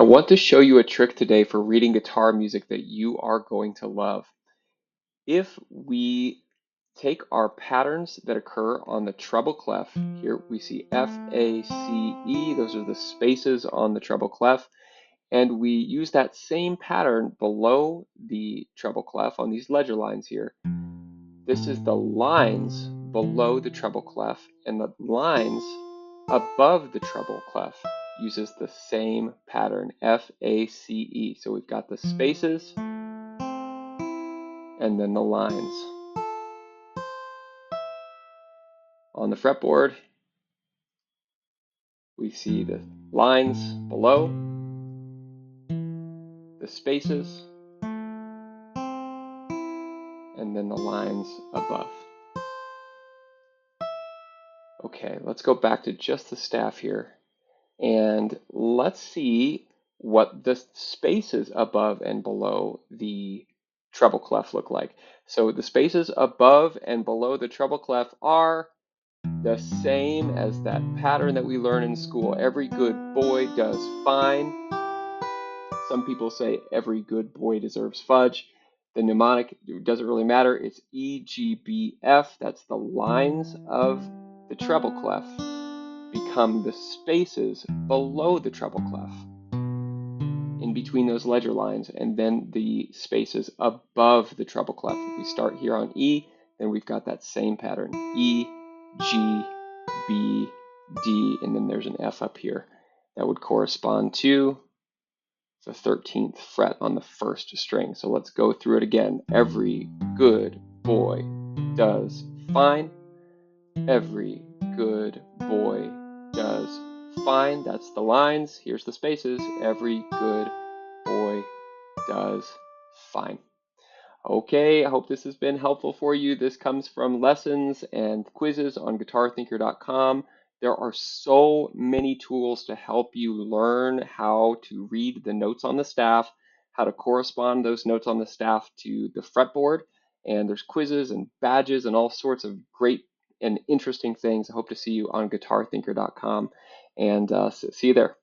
I want to show you a trick today for reading guitar music that you are going to love. If we take our patterns that occur on the treble clef, here we see F, A, C, E, those are the spaces on the treble clef, and we use that same pattern below the treble clef on these ledger lines here. This is the lines below the treble clef, and the lines above the treble clef uses the same pattern, F, A, C, E. So we've got the spaces and then the lines. On the fretboard, we see the lines below, the spaces, and then the lines above. Okay, let's go back to just the staff here, and let's see what the spaces above and below the treble clef look like. So the spaces above and below the treble clef are the same as that pattern that we learn in school. Every good boy does fine. Some people say every good boy deserves fudge. The mnemonic doesn't really matter. It's E, G, B, F. That's the lines of the treble clef become the spaces below the treble clef in between those ledger lines, and then the spaces above the treble clef. If we start here on E, then we've got that same pattern, E, G, B, D, and then there's an F up here. That would correspond to the 13th fret on the first string. So let's go through it again. Every good boy does fine. Every good boy does fine. That's the lines. Here's the spaces. Every good boy does fine. Okay, I hope this has been helpful for you. This comes from lessons and quizzes on guitarthinker.com. There are so many tools to help you learn how to read the notes on the staff, how to correspond those notes on the staff to the fretboard, and there's quizzes and badges and all sorts of great and interesting things. I hope to see you on guitarthinker.com, and see you there.